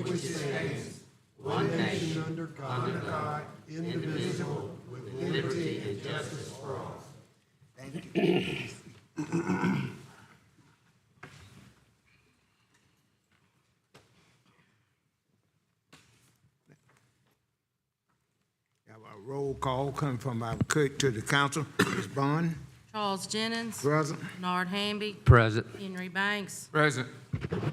which stands one nation under God, indivisible, with liberty and justice for all. Thank you. We have a roll call coming from our clerk to the council. Ms. Bond. Charles Jennings. Present. Bernard Hamby. Present. Henry Banks. Present.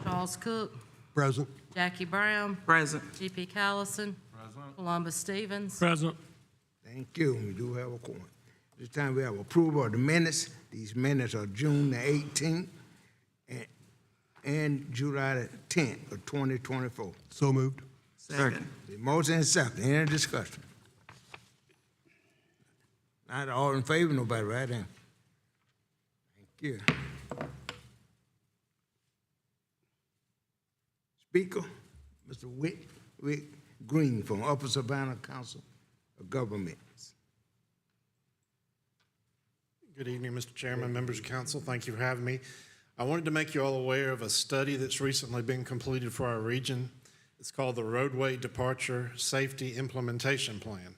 Charles Cook. Present. Jackie Brown. Present. G.P. Callison. Columbus Stevens. Present. Thank you. We do have a quorum. This time we have approval of the minutes. These minutes are June the 18th and July the 10th of 2024. So moved. Second. The motion is second. Any discussion? Not all in favor, nobody right in. Thank you. Speaker, Mr. Wick Green from Upper Savannah Council of Governments. Good evening, Mr. Chairman, members of council. Thank you for having me. I wanted to make you all aware of a study that's recently been completed for our region. It's called the Roadway Departure Safety Implementation Plan.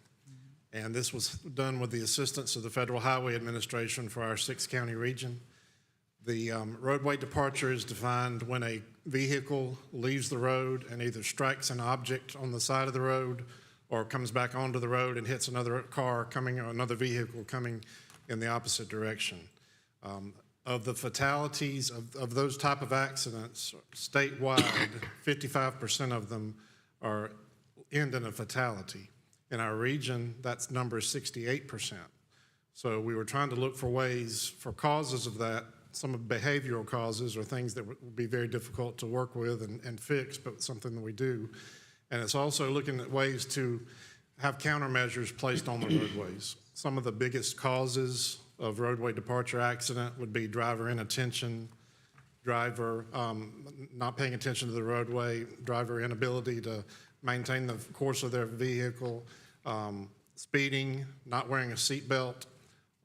And this was done with the assistance of the Federal Highway Administration for our 6-county region. The roadway departure is defined when a vehicle leaves the road and either strikes an object on the side of the road or comes back onto the road and hits another car coming or another vehicle coming in the opposite direction. Of the fatalities of those type of accidents statewide, 55% of them end in a fatality. In our region, that number is 68%. So we were trying to look for ways for causes of that. Some of behavioral causes are things that would be very difficult to work with and fix, but something that we do. And it's also looking at ways to have countermeasures placed on the roadways. Some of the biggest causes of roadway departure accident would be driver inattention, driver not paying attention to the roadway, driver inability to maintain the course of their vehicle, speeding, not wearing a seatbelt.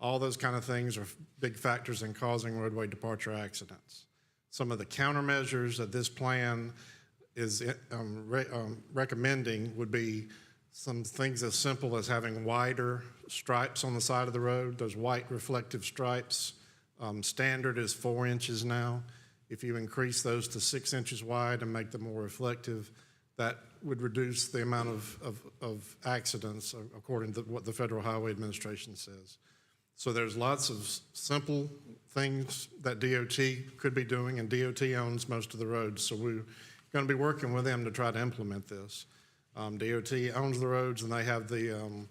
All those kind of things are big factors in causing roadway departure accidents. Some of the countermeasures that this plan is recommending would be some things as simple as having wider stripes on the side of the road, those white reflective stripes. Standard is 4 inches now. If you increase those to 6 inches wide and make them more reflective, that would reduce the amount of accidents according to what the Federal Highway Administration says. So there's lots of simple things that DOT could be doing, and DOT owns most of the roads, so we're going to be working with them to try to implement this. DOT owns the roads, and they have the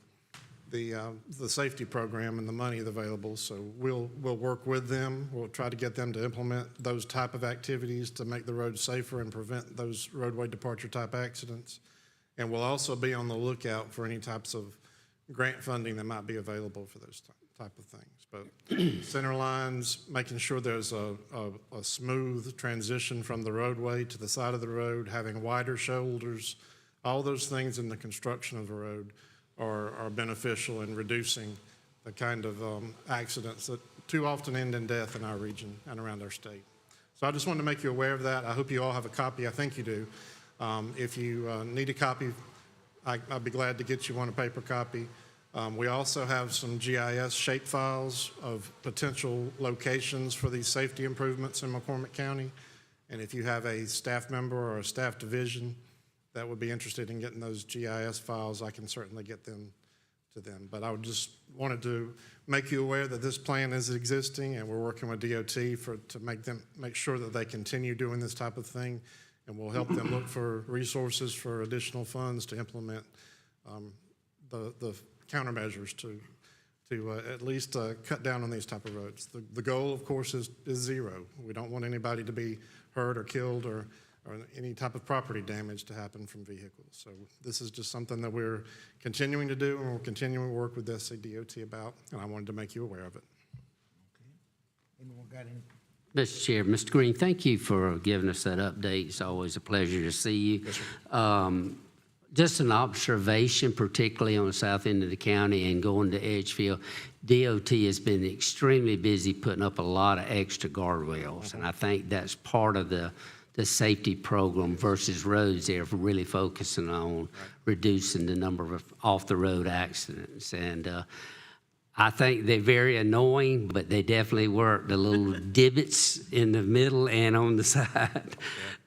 safety program and the money available, so we'll work with them. We'll try to get them to implement those type of activities to make the roads safer and prevent those roadway departure type accidents. And we'll also be on the lookout for any types of grant funding that might be available for those type of things. But center lines, making sure there's a smooth transition from the roadway to the side of the road, having wider shoulders, all those things in the construction of the road are beneficial in reducing the kind of accidents that too often end in death in our region and around our state. So I just wanted to make you aware of that. I hope you all have a copy. I think you do. If you need a copy, I'd be glad to get you one, a paper copy. We also have some GIS shape files of potential locations for these safety improvements in McCormick County. And if you have a staff member or a staff division that would be interested in getting those GIS files, I can certainly get them to them. But I would just wanted to make you aware that this plan is existing, and we're working with DOT to make sure that they continue doing this type of thing, and we'll help them look for resources for additional funds to implement the countermeasures to at least cut down on these type of roads. The goal, of course, is zero. We don't want anybody to be hurt or killed or any type of property damage to happen from vehicles. So this is just something that we're continuing to do, and we're continuing to work with SCDOT about, and I wanted to make you aware of it. Okay. Anyone got any? Mr. Chair, Mr. Green, thank you for giving us that update. It's always a pleasure to see you. Yes, sir. Just an observation, particularly on the south end of the county and going to Edgefield, DOT has been extremely busy putting up a lot of extra guardrails, and I think that's part of the the safety program versus roads. They're really focusing on reducing the number of off-the-road accidents. And I think they're very annoying, but they definitely work. The little divots in the middle and on the side,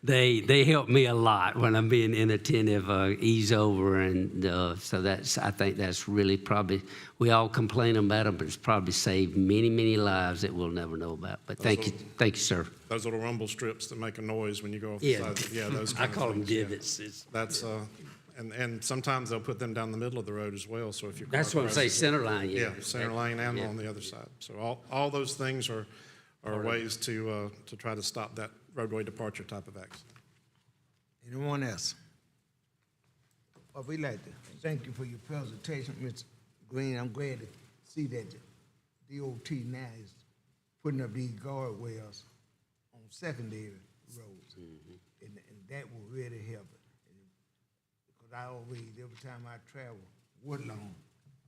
they help me a lot when I'm being inattentive, ease over. And so I think that's really probably, we all complain about them, but it's probably saved many, many lives that we'll never know about. But thank you, sir. Those little rumble strips that make a noise when you go off the Yeah. side. Yeah, those I kind of call them things, yeah. divots. That's, and sometimes they'll put them down the middle of the road as well, so if you're. That's what I'm saying, center line, yeah. Yeah, center lane and Yeah. on the other side. So all those things are ways to try to stop that roadway departure type of accident. Anyone else? Well, we'd like to thank you for your presentation, Mr. Green. I'm glad to see that the DOT now is putting up these guardrails on secondary roads. And that will really help it. Because I always, every time I travel Woodlawn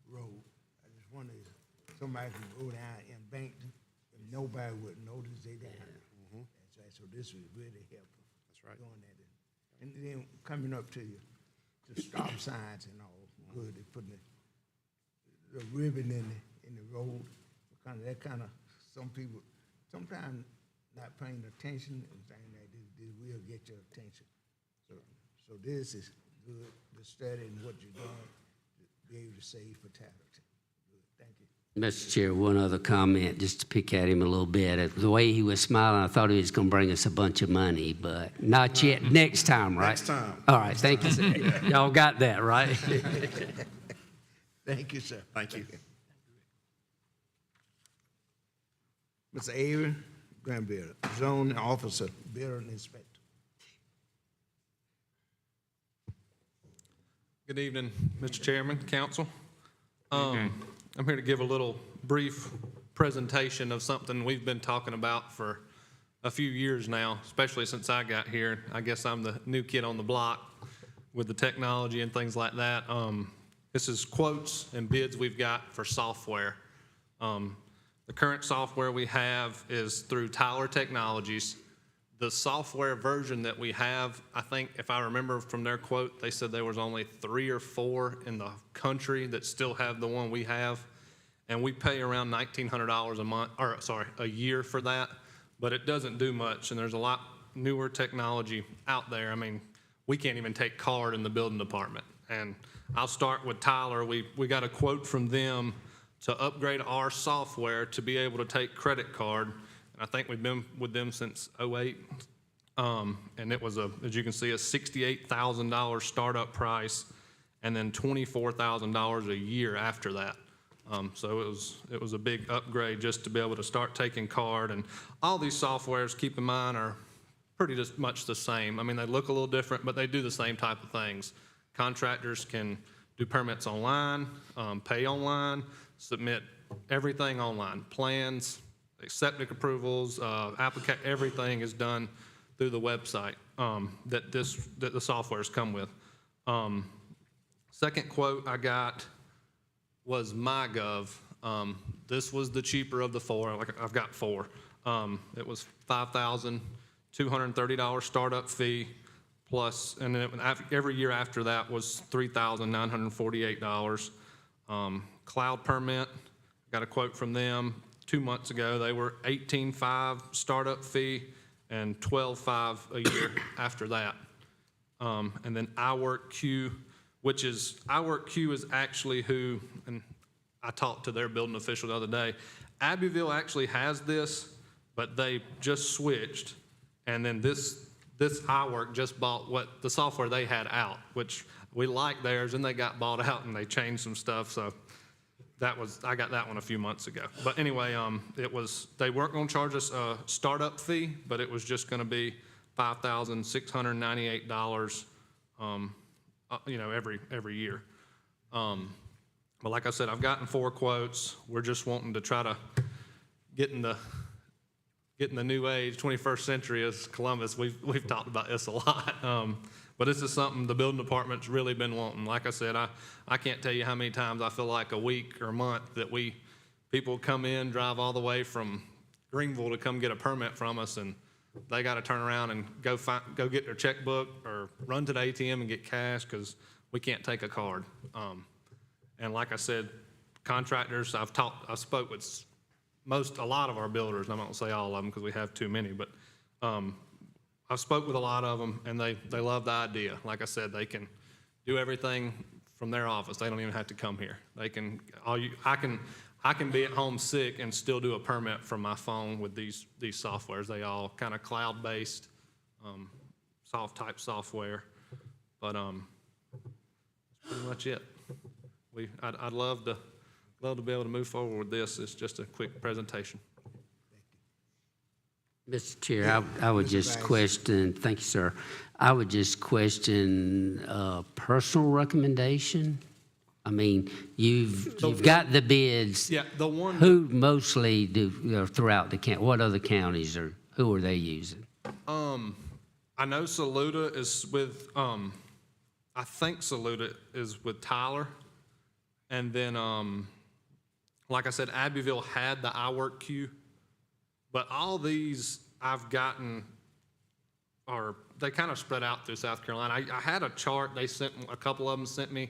Road, I just wonder if somebody can go down Embankment and nobody would notice they down. That's right. So this was really helpful. That's right. Doing that. And then coming up to you, the stop signs and all, good, they putting the ribbon in the road, that kind of, some people, sometimes not paying attention and saying that this will get your attention. So this is good, the study and what you're doing, to be able to save fatality. Good, thank you. Mr. Chair, one other comment, just to pick at him a little bit. The way he was smiling, I thought he was going to bring us a bunch of money, but not yet. Next time, right? Next time. All right, thank you, sir. Y'all got that, right? Thank you, sir. Thank you. Mr. Aaron Granberry, Zone Officer, Building Inspector. Good evening, Mr. Chairman, Council. I'm here to give a little brief presentation of something we've been talking about for a few years now, especially since I got here. I guess I'm the new kid on the block with the technology and things like that. This is quotes and bids we've got for software. The current software we have is through Tyler Technologies. The software version that we have, I think if I remember from their quote, they said there was only 3 or 4 in the country that still have the one we have. And we pay around $1,900 a year for that, but it doesn't do much. And there's a lot newer technology out there. I mean, we can't even take card in the building department. And I'll start with Tyler. We got a quote from them to upgrade our software to be able to take credit card. I think we've been with them since '08, and it was, as you can see, a $68,000 startup price, and then $24,000 a year after that. So it was a big upgrade just to be able to start taking card. And all these softwares, keep in mind, are pretty just much the same. I mean, they look a little different, but they do the same type of things. Contractors can do permits online, pay online, submit everything online, plans, septic approvals, everything is done through the website that the softwares come with. Second quote I got was MyGov. This was the cheaper of the 4. Like I've got 4. It was $5,230 startup fee plus, and then every year after that was $3,948. Cloud permit, got a quote from them 2 months ago. They were $18,500 startup fee and $12,500 a year after that. And then iWorkQ, which is, iWorkQ is actually who, and I talked to their building official the other day, Abbeville actually has this, but they just switched. And then this iWork just bought what the software they had out, which we like theirs, and they got bought out and they changed some stuff. So I got that one a few months ago. But anyway, they weren't going to charge us a startup fee, but it was just going to be $5,698, every year. But like I said, I've gotten 4 quotes. We're just wanting to try to get in the new age, 21st century as Columbus. We've talked about this a lot. But this is something the building department's really been wanting. Like I said, I can't tell you how many times I feel like a week or a month that people come in, drive all the way from Greenville to come get a permit from us, and they got to turn around and go get their checkbook or run to the ATM and get cash because we can't take a card. And like I said, contractors, I spoke with a lot of our builders, and I'm not gonna say all of them because we have too many, but I spoke with a lot of them, and they love the idea. Like I said, they can do everything from their office. They don't even have to come here. I can be at home sick and still do a permit from my phone with these softwares. They all kind of cloud-based, type software. But that's pretty much it. I'd love to be able to move forward with this. It's just a quick presentation. Mr. Chair, I would just question, thank you, sir. I would just question personal recommendation. I mean, you've got the bids. Yeah, the one. Who mostly throughout the county? What other counties who are they using? I know Saluda is with, I think Saluda is with Tyler. And then, like I said, Abbeville had the iWork queue. But all these I've gotten they kind of spread out through South Carolina. I had a chart a couple of them sent me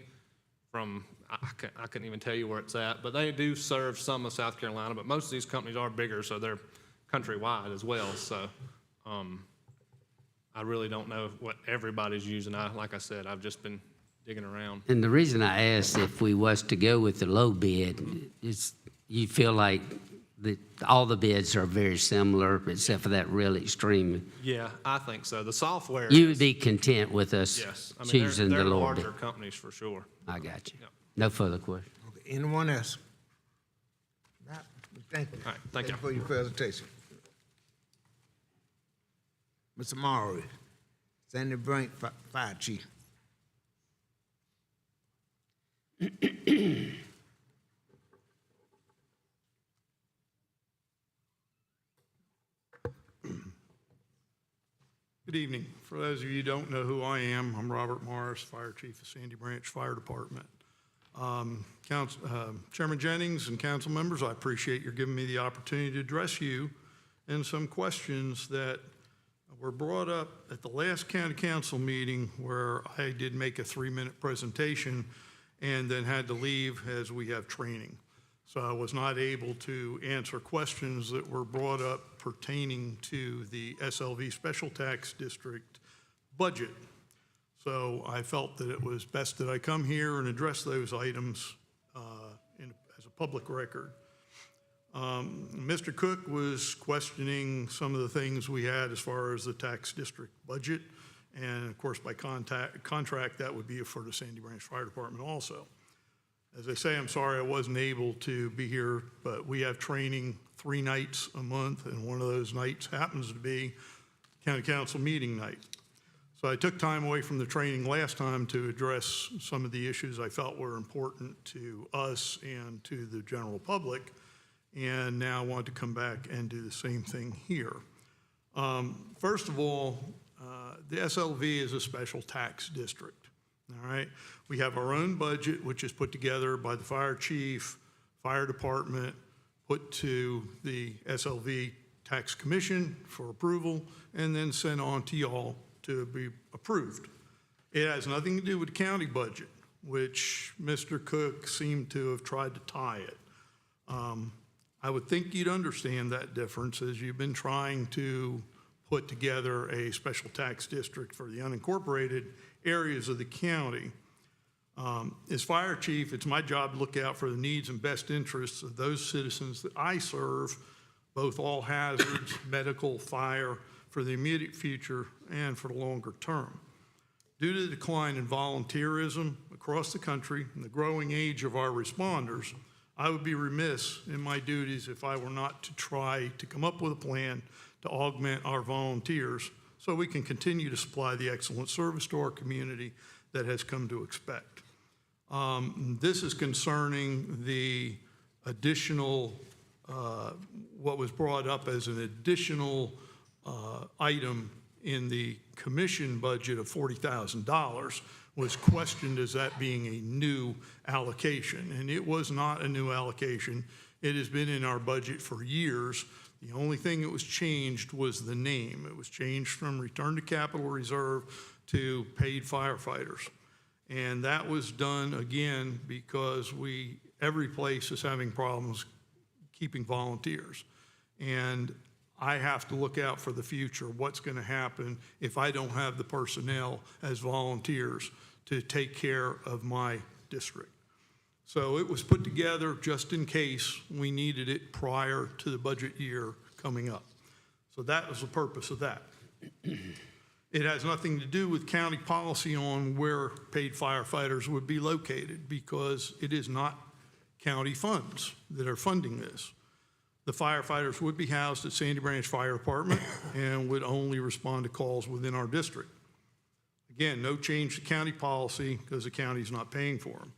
from, I couldn't even tell you where it's at, but they do serve some of South Carolina, but most of these companies are bigger, so they're countrywide as well. So I really don't know what everybody's using. Like I said, I've just been digging around. And the reason I asked if we was to go with the low bid is you feel like all the bids are very similar except for that real extreme. Yeah, I think so. The software. You would be content with us Yes. I mean, choosing they're the lower bid. larger companies for sure. I got you. Yep. No further questions. Okay, anyone else? Not? Thank you. All right, thank you. For your presentation. Mr. Maury, Sandy Brink, Fire Chief. Good evening. For those of you who don't know who I am, I'm Robert Morris, Fire Chief of Sandy Branch Fire Department. Chairman Jennings and council members, I appreciate your giving me the opportunity to address you and some questions that were brought up at the last county council meeting where I did make a 3-minute presentation and then had to leave as we have training. So I was not able to answer questions that were brought up pertaining to the SLV Special Tax District budget. So I felt that it was best that I come here and address those items as a public record. Mr. Cook was questioning some of the things we had as far as the tax district budget. And of course, by contract, that would be for the Sandy Branch Fire Department also. As I say, I'm sorry I wasn't able to be here, but we have training 3 nights a month, and one of those nights happens to be county council meeting night. So I took time away from the training last time to address some of the issues I felt were important to us and to the general public, and now I want to come back and do the same thing here. First of all, the SLV is a special tax district. All right, we have our own budget, which is put together by the fire chief, fire department, put to the SLV Tax Commission for approval, and then sent on to y'all to be approved. It has nothing to do with the county budget, which Mr. Cook seemed to have tried to tie it. I would think you'd understand that difference as you've been trying to put together a special tax district for the unincorporated areas of the county. As fire chief, it's my job to look out for the needs and best interests of those citizens that I serve, both all hazards, medical, fire, for the immediate future and for the longer term. Due to the decline in volunteerism across the country and the growing age of our responders, I would be remiss in my duties if I were not to try to come up with a plan to augment our volunteers so we can continue to supply the excellent service to our community that has come to expect. This is concerning the additional, what was brought up as an additional item in the commission budget of $40,000 was questioned as that being a new allocation, and it was not a new allocation. It has been in our budget for years, The only thing that was changed was the name. It was changed from Return to Capital Reserve to Paid Firefighters. And that was done, again, because every place is having problems keeping volunteers. And I have to look out for the future, what's going to happen if I don't have the personnel as volunteers to take care of my district. So it was put together just in case we needed it prior to the budget year coming up. So that was the purpose of that. It has nothing to do with county policy on where paid firefighters would be located, because it is not county funds that are funding this. The firefighters would be housed at Sandy Branch Fire Department and would only respond to calls within our district. Again, no change to county policy because the county's not paying for them.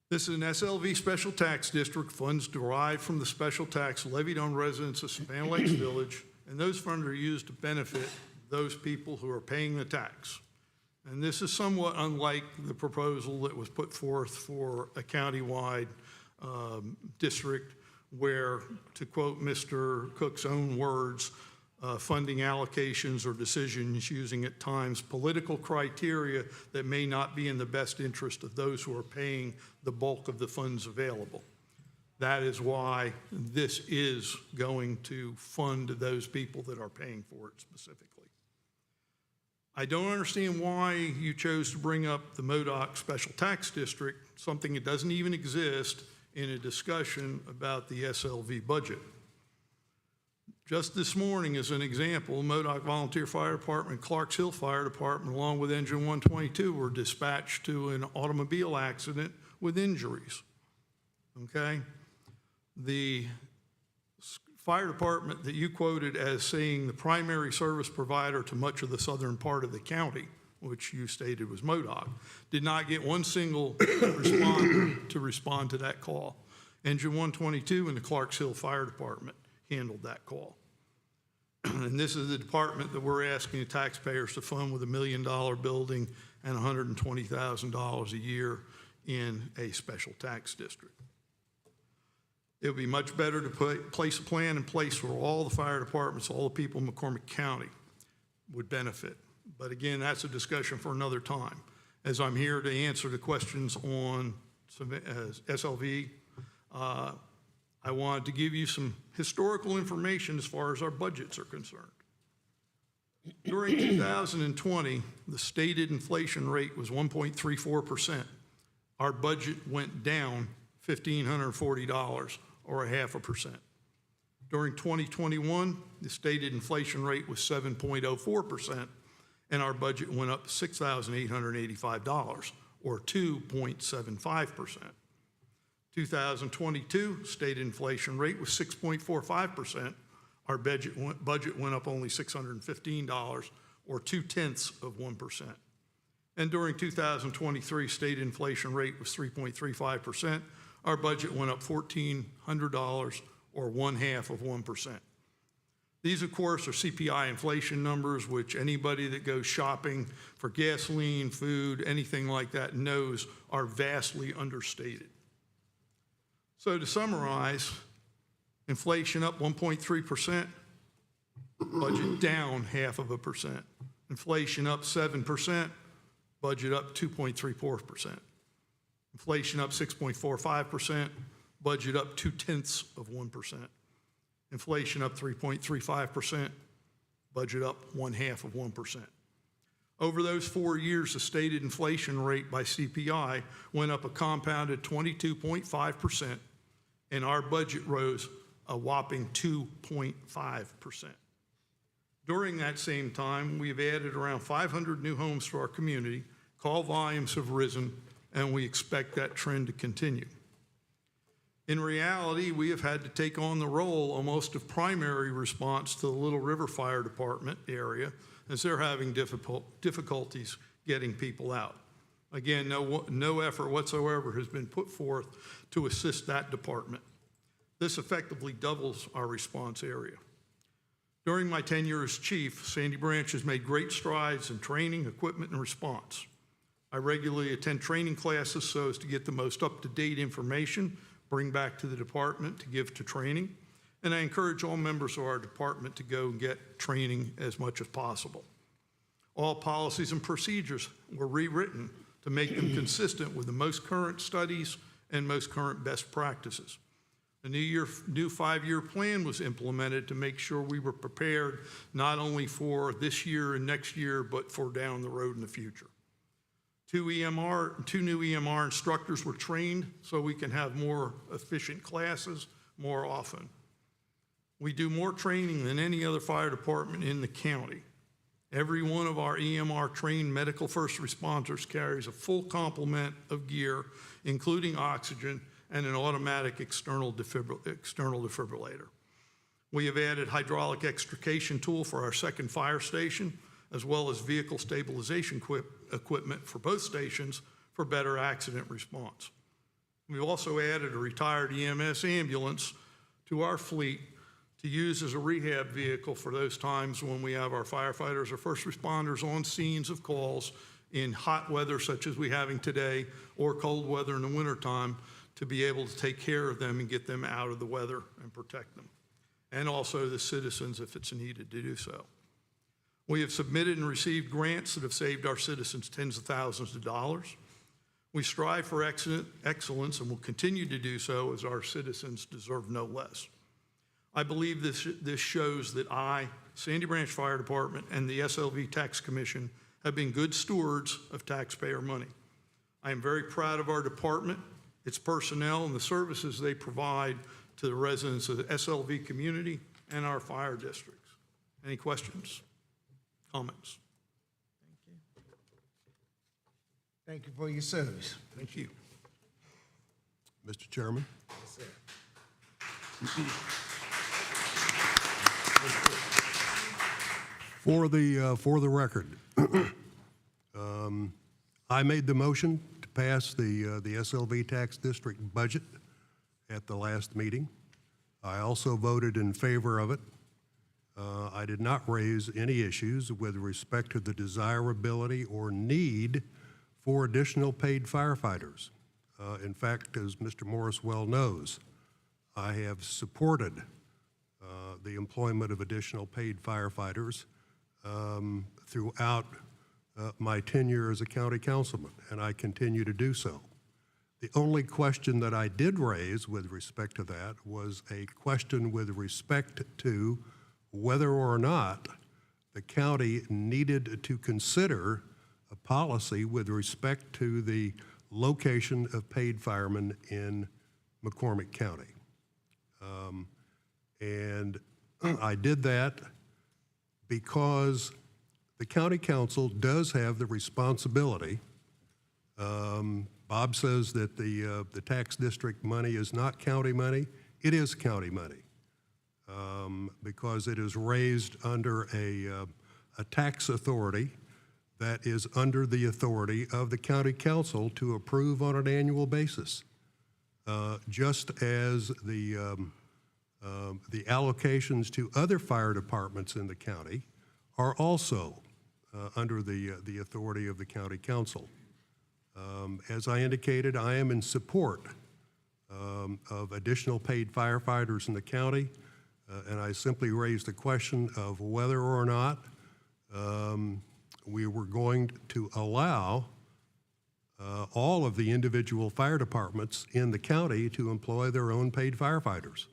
This is an SLV special tax district. Funds derived from the special tax levied on residents of Savannah Lakes Village, and those funds are used to benefit those people who are paying the tax. And this is somewhat unlike the proposal that was put forth for a countywide district where, to quote Mr. Cook's own words, funding allocations or decisions using at times political criteria that may not be in the best interest of those who are paying the bulk of the funds available. That is why this is going to fund those people that are paying for it specifically. I don't understand why you chose to bring up the MODOC Special Tax District, something that doesn't even exist, in a discussion about the SLV budget. Just this morning, as an example, MODOC Volunteer Fire Department, Clarks Hill Fire Department, along with Engine 122, were dispatched to an automobile accident with injuries, okay? The fire department that you quoted as saying the primary service provider to much of the southern part of the county, which you stated was MODOC, did not get one single responder to respond to that call. Engine 122 and the Clarks Hill Fire Department handled that call. And this is the department that we're asking the taxpayers to fund with $1 million building and $120,000 a year in a special tax district. It would be much better to place a plan in place where all the fire departments, all the people in McCormick County would benefit. But again, that's a discussion for another time. As I'm here to answer the questions on SLV, I wanted to give you some historical information as far as our budgets are concerned. During 2020, the stated inflation rate was 1.34%. Our budget went down $1,540, or 0.5%. During 2021, the stated inflation rate was 7.04%, and our budget went up $6,885, or 2.75%. 2022 state inflation rate was 6.45%. Our budget went up only $615, or 0.2%. And during 2023, state inflation rate was 3.35%. Our budget went up $1,400, or 0.5%. These, of course, are CPI inflation numbers, which anybody that goes shopping for gasoline, food, anything like that knows are vastly understated. So to summarize, inflation up 1.3%, budget down 0.5%. Inflation up 7%, budget up 2.34%. Inflation up 6.45%, budget up 0.2%. Inflation up 3.35%, budget up 0.5%. Over those 4 years, the stated inflation rate by CPI went up a compounded 22.5%, and our budget rose a whopping 2.5%. During that same time, we've added around 500 new homes to our community. Call volumes have risen, and we expect that trend to continue. In reality, we have had to take on the role almost of primary response to the Little River Fire Department area, as they're having difficulties getting people out. Again, no effort whatsoever has been put forth to assist that department. This effectively doubles our response area. During my tenure as chief, Sandy Branch has made great strides in training, equipment, and response. I regularly attend training classes so as to get the most up-to-date information bring back to the department to give to training. And I encourage all members of our department to go and get training as much as possible. All policies and procedures were rewritten to make them consistent with the most current studies and most current best practices. The new 5-year plan was implemented to make sure we were prepared not only for this year and next year, but for down the road in the future. Two new EMR instructors were trained so we can have more efficient classes more often. We do more training than any other fire department in the county. Every one of our EMR trained medical first responders carries a full complement of gear, including oxygen and an automatic external defibrillator. We have added hydraulic extrication tool for our second fire station, as well as vehicle stabilization equipment for both stations for better accident response. We've also added a retired EMS ambulance to our fleet to use as a rehab vehicle for those times when we have our firefighters or first responders on scenes of calls in hot weather such as we're having today, or cold weather in the wintertime, to be able to take care of them and get them out of the weather and protect them, and also the citizens if it's needed to do so. We have submitted and received grants that have saved our citizens tens of thousands of dollars. We strive for excellence and will continue to do so, as our citizens deserve no less. I believe this shows that I, Sandy Branch Fire Department, and the SLV Tax Commission have been good stewards of taxpayer money. I am very proud of our department, its personnel, and the services they provide to the residents of the SLV community and our fire districts. Any questions, comments? Thank you for your service. Thank you. Mr. Chairman? Yes, sir. For the record, I made the motion to pass the SLV tax district budget at the last meeting. I also voted in favor of it. I did not raise any issues with respect to the desirability or need for additional paid firefighters. In fact, as Mr. Morris well knows, I have supported the employment of additional paid firefighters throughout my tenure as a county councilman, and I continue to do so. The only question that I did raise with respect to that was a question with respect to whether or not the county needed to consider a policy with respect to the location of paid firemen in McCormick County. And I did that because the county council does have the responsibility. Bob says that the tax district money is not county money. It is county money because it is raised under a tax authority that is under the authority of the county council to approve on an annual basis, just as the allocations to other fire departments in the county are also under the authority of the county council. As I indicated, I am in support of additional paid firefighters in the county, and I simply raised the question of whether or not we were going to allow all of the individual fire departments in the county to employ their own paid firefighters,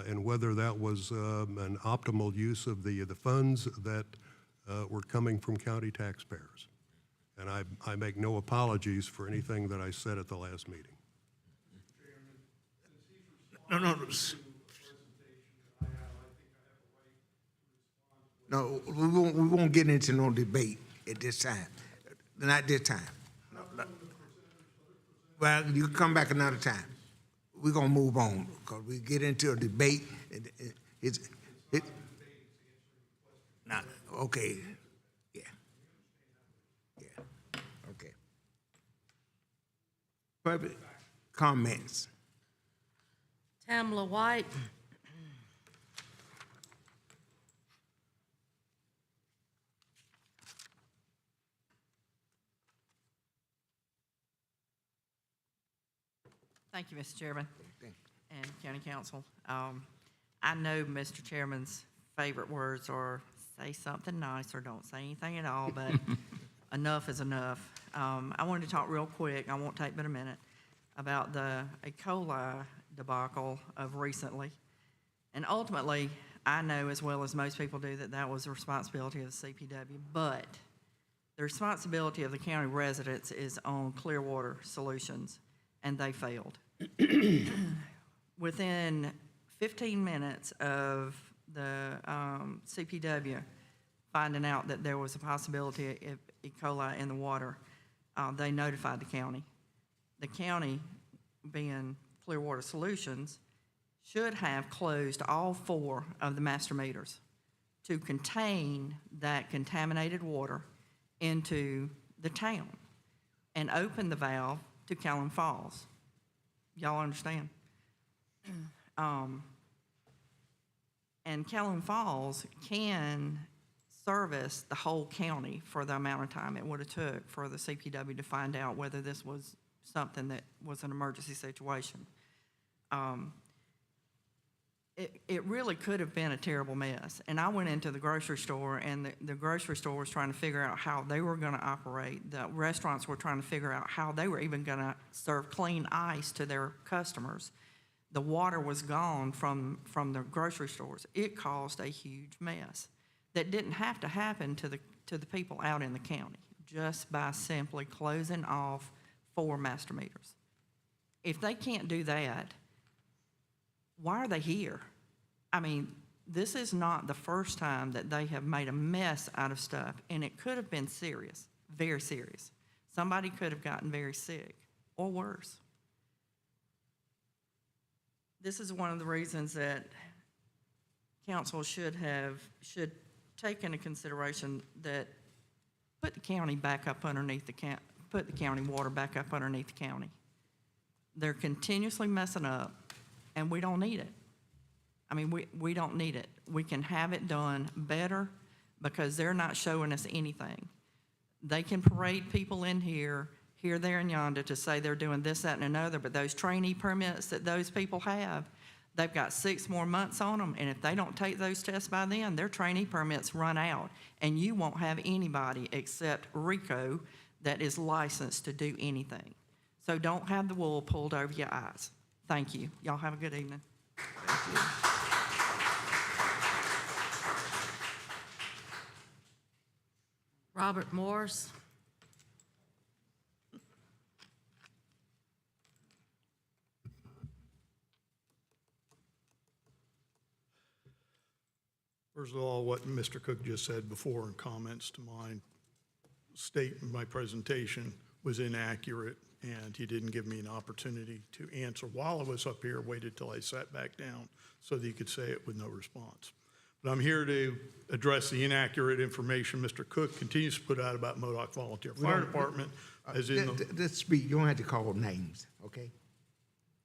and whether that was an optimal use of the funds that were coming from county taxpayers. And I make no apologies for anything that I said at the last meeting. No, we won't get into no debate at this time. Not this time. No. Well, you can come back another time. We're gonna move on because we get into a debate. Nah, okay. Yeah. Okay. Public comments. Tamla White. Thank you, Mr. Chairman and County Council. I know Mr. Chairman's favorite words are say something nice or don't say anything at all, but enough is enough. I wanted to talk real quick, I won't take but a minute, about the E. coli debacle of recently. And ultimately, I know as well as most people do that that was the responsibility of the CPW, but the responsibility of the county residents is on Clearwater Solutions, and they failed. Within 15 minutes of the CPW finding out that there was a possibility of E. coli in the water, they notified the county. The county, being Clearwater Solutions, should have closed all 4 of the master meters to contain that contaminated water into the town and open the valve to Callan Falls. Y'all understand? And Callan Falls can service the whole county for the amount of time it would have took for the CPW to find out whether this was something that was an emergency situation. It really could have been a terrible mess. And I went into the grocery store, and the grocery store was trying to figure out how they were going to operate. The restaurants were trying to figure out how they were even going to serve clean ice to their customers. The water was gone from the grocery stores. It caused a huge mess that didn't have to happen to the people out in the county, just by simply closing off 4 master meters. If they can't do that, why are they here? I mean, this is not the first time that they have made a mess out of stuff, and it could have been serious, very serious. Somebody could have gotten very sick, or worse. This is one of the reasons that council should take into consideration that put the county back up underneath put the county water back up underneath the county. They're continuously messing up, and we don't need it. I mean, we don't need it. We can have it done better because they're not showing us anything. They can parade people in here, there, and yonder to say they're doing this, that, and another, but those trainee permits that those people have, they've got 6 more months on them, and if they don't take those tests by then, their trainee permits run out, and you won't have anybody except RICO that is licensed to do anything. So don't have the wool pulled over your eyes. Thank you. Y'all have a good evening. Robert Morris. First of all, what Mr. Cook just said before in comments to mine, my presentation was inaccurate, and he didn't give me an opportunity to answer while I was up here, waited till I sat back down so that he could say it with no response. But I'm here to address the inaccurate information Mr. Cook continues to put out about Modoc Volunteer Fire Department, as in the... Let's speak, you don't have to call names, okay?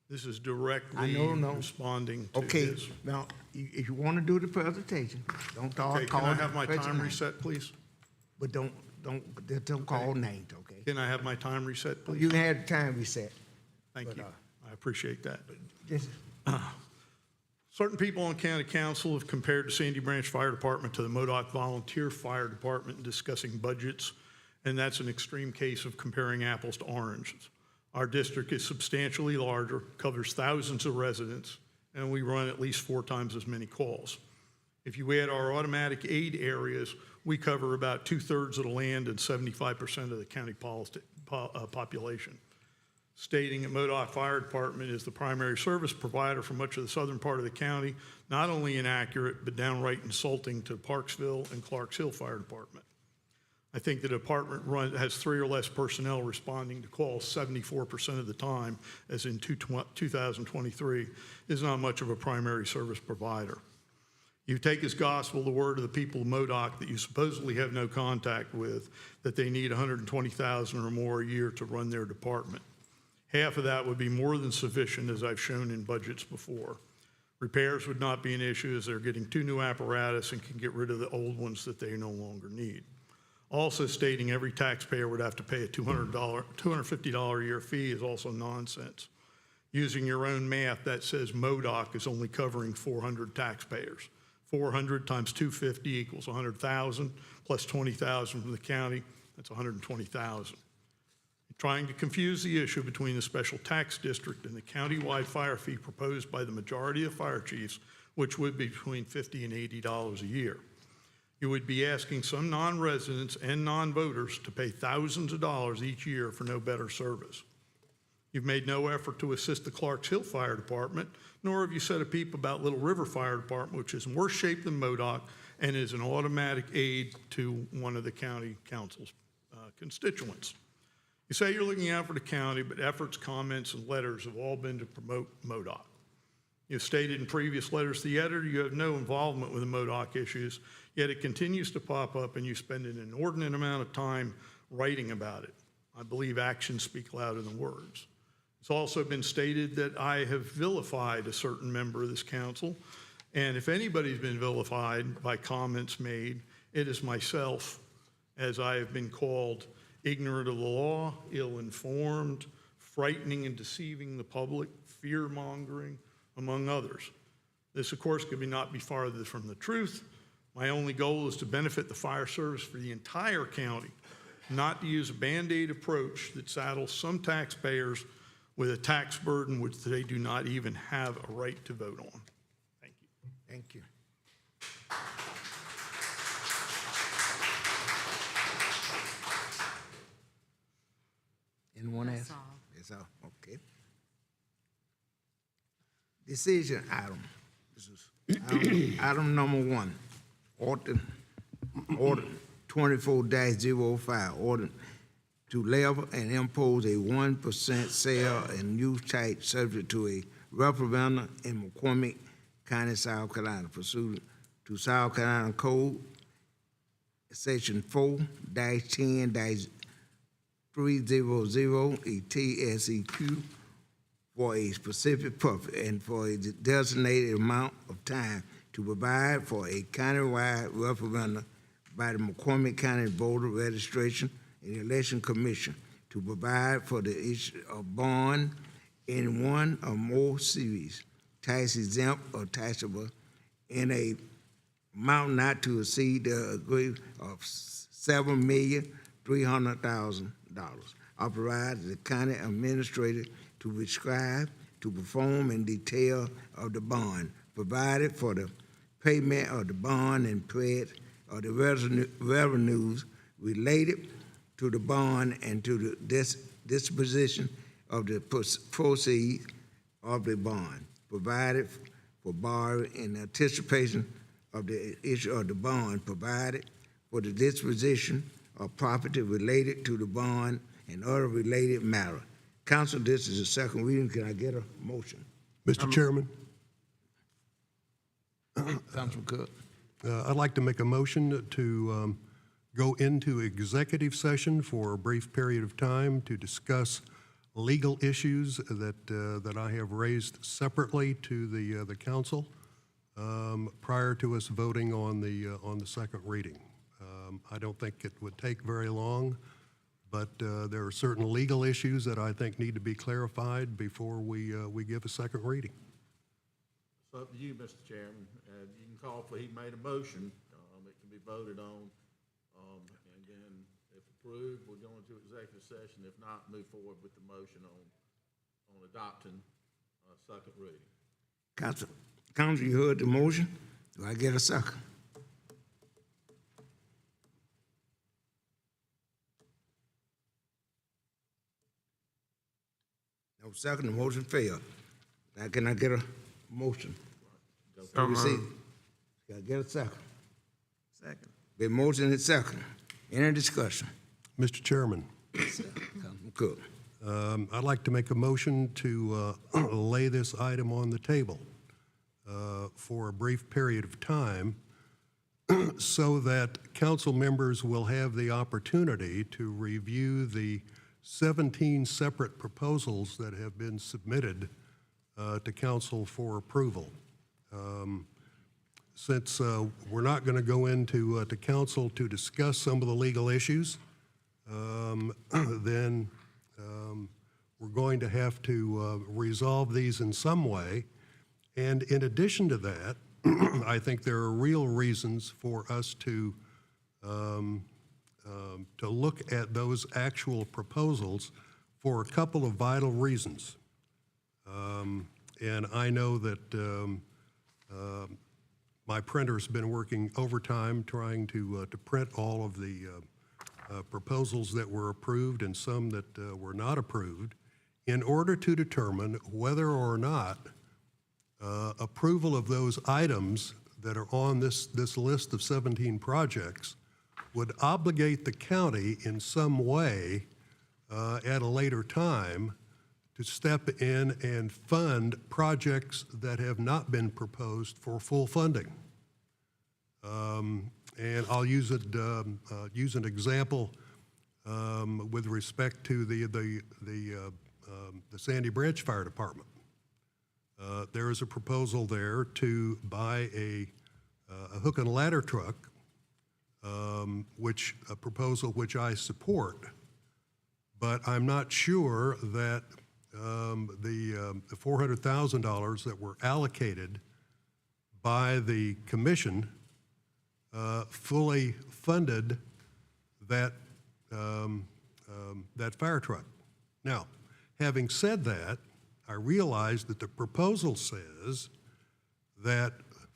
This is directly responding to Okay, his... now, if you want to do the presentation, don't call Okay, can I have my question time names. reset, please? But don't call names, okay? Can I have my time reset, please? You can have the time reset. Thank but, you. I appreciate that. Just, Certain people on county council have compared the Sandy Branch Fire Department to the Modoc Volunteer Fire Department in discussing budgets, and that's an extreme case of comparing apples to oranges. Our district is substantially larger, covers thousands of residents, and we run at least 4 times as many calls. If you add our automatic aid areas, we cover about 2/3 of the land and 75% of the county population. Stating that Modoc Fire Department is the primary service provider for much of the southern part of the county, not only inaccurate, but downright insulting to Parksville and Clarks Hill Fire Department. I think the department has 3 or less personnel responding to calls 74% of the time, as in 2023, is not much of a primary service provider. You take as gospel the word of the people of Modoc that you supposedly have no contact with, that they need $120,000 or more a year to run their department. Half of that would be more than sufficient, as I've shown in budgets before. Repairs would not be an issue, as they're getting 2 new apparatus and can get rid of the old ones that they no longer need. Also stating every taxpayer would have to pay a $250 a year fee is also nonsense. Using your own math, that says MoDOC is only covering 400 taxpayers. 400 times 250 equals 100,000, plus 20,000 from the county, that's 120,000. Trying to confuse the issue between the special tax district and the countywide fire fee proposed by the majority of fire chiefs, which would be between $50 and $80 a year. You would be asking some non-residents and non-voters to pay thousands of dollars each year for no better service. You've made no effort to assist the Clarks Hill Fire Department, nor have you said a peep about Little River Fire Department, which is in worse shape than MoDOC and is an automatic aid to one of the county council's constituents. You say you're looking out for the county, but efforts, comments, and letters have all been to promote MoDOC. You've stated in previous letters to the editor you have no involvement with the MoDOC issues, yet it continues to pop up and you spend an inordinate amount of time writing about it. I believe actions speak louder than words. It's also been stated that I have vilified a certain member of this council, and if anybody's been vilified by comments made, it is myself, as I have been called ignorant of the law, ill-informed, frightening and deceiving the public, fear-mongering, among others. This, of course, could not be farther from the truth. My only goal is to benefit the fire service for the entire county, not to use a Band-Aid approach that saddles some taxpayers with a tax burden which they do not even have a right to vote on. Thank you. Thank you. Anyone else? That's all. That's all, okay. Decision item. This is item number 1. Order 24-05, order to level and impose a 1% sale and use tax subject to a referendum in McCormick County, South Carolina, pursuant to South Carolina Code, Section 4-10-300, a TSEQ, for a specific purpose and for a designated amount of time to provide for a countywide referendum by the McCormick County Voter Registration and Election Commission to provide for the issue of bond in one or more series, tax exempt or taxable, in a amount not to exceed the agree of $7,300,000. Authorize the county administrator to prescribe, to perform in detail of the bond, provided for the payment of the bond and pledge of the revenues related to the bond and to the disposition of the proceeds of the bond, provided for borrowing in anticipation of the issue of the bond, provided for the disposition of property related to the bond and other related matter. Council, this is the second reading. Can I get a motion? Mr. Chairman, Councilman Cook. I'd like to make a motion to go into executive session for a brief period of time to discuss legal issues that I have raised separately to the council prior to us voting on the second reading. I don't think it would take very long, but there are certain legal issues that I think need to be clarified before we give a second reading. It's up to you, Mr. Chairman. You can call for, he made a motion, it can be voted on, and then if approved, we'll go into executive session. If not, move forward with the motion on adopting second reading. Council, you heard the motion. Do I get a second? No second, the motion failed. Now can I get a motion? So receive. Can I get a second? Second. Been motion and second. Any discussion? Mr. Chairman, Councilman Cook. I'd like to make a motion to lay this item on the table for a brief period of time so that council members will have the opportunity to review the 17 separate proposals that have been submitted to council for approval. Since we're not going to go into to council to discuss some of the legal issues, then we're going to have to resolve these in some way. And in addition to that, I think there are real reasons for us to look at those actual proposals for a couple of vital reasons. And I know that my printer's been working overtime trying to print all of the proposals that were approved and some that were not approved in order to determine whether or not approval of those items that are on this list of 17 projects would obligate the county in some way at a later time to step in and fund projects that have not been proposed for full funding. And I'll use an example with respect to the Sandy Branch Fire Department. There is a proposal there to buy a hook and ladder truck, a proposal which I support, but I'm not sure that the $400,000 that were allocated by the commission fully funded that fire truck. Now, having said that, I realize that the proposal says that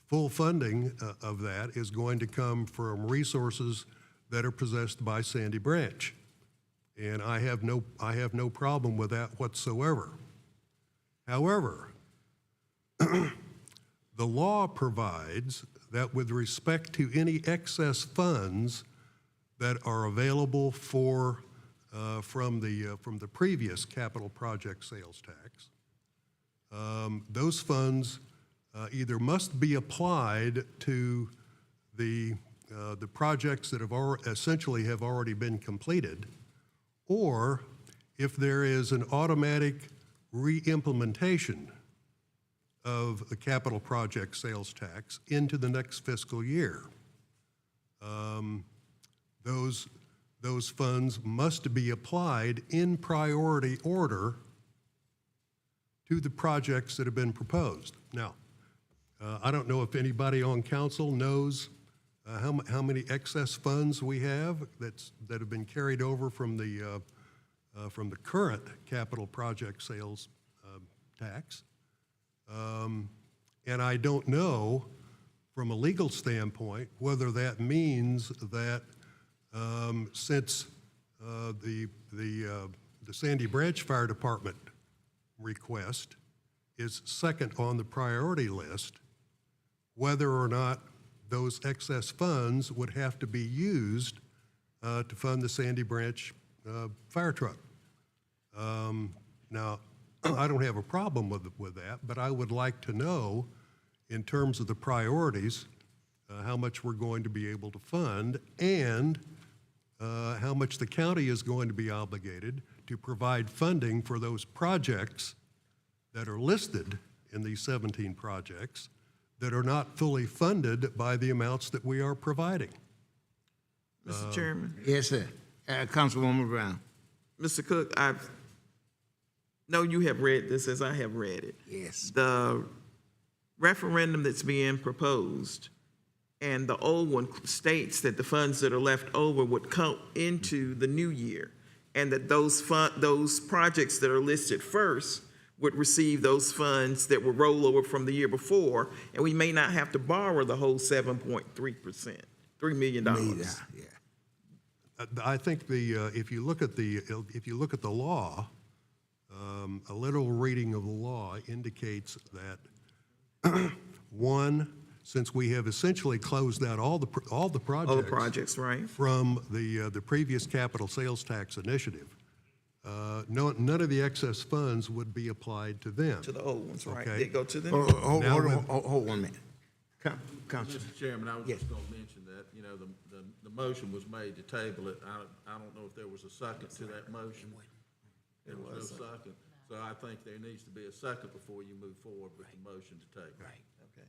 full funding of that is going to come from resources that are possessed by Sandy Branch. And I have no problem with that whatsoever. However, the law provides that with respect to any excess funds that are available from the previous capital project sales tax, those funds either must be applied to the projects that essentially have already been completed, or if there is an automatic re-implementation of the capital project sales tax into the next fiscal year, those funds must be applied in priority order to the projects that have been proposed. Now, I don't know if anybody on council knows how many excess funds we have that have been carried over from the current capital project sales tax. And I don't know from a legal standpoint whether that means that since the Sandy Branch Fire Department request is second on the priority list, whether or not those excess funds would have to be used to fund the Sandy Branch fire truck. Now, I don't have a problem with that, but I would like to know, in terms of the priorities, how much we're going to be able to fund and how much the county is going to be obligated to provide funding for those projects that are listed in these 17 projects that are not fully funded by the amounts that we are providing. Mr. Chairman, Yes, sir. Councilwoman Brown. Mr. Cook, I know you have read this as I have read it. Yes. The referendum that's being proposed and the old one states that the funds that are left over would count into the new year, and that those projects that are listed first would receive those funds that would roll over from the year before, and we may not have to borrow the whole 7.3%, $3 million. Yeah. I think if you look at the law, a little reading of the law indicates that one, since we have essentially closed out all the projects, right, from the previous capital sales tax initiative, none of the excess funds would be applied to them. to the old ones, right? Okay. They go to the Hold new. on 1 minute. Council. Mr. Chairman, I was just gonna mention that, the motion was made to table it. I don't know if there was a second to that motion. There was no second. So I think there needs to be a second before you move forward with the motion to table. Right. Okay.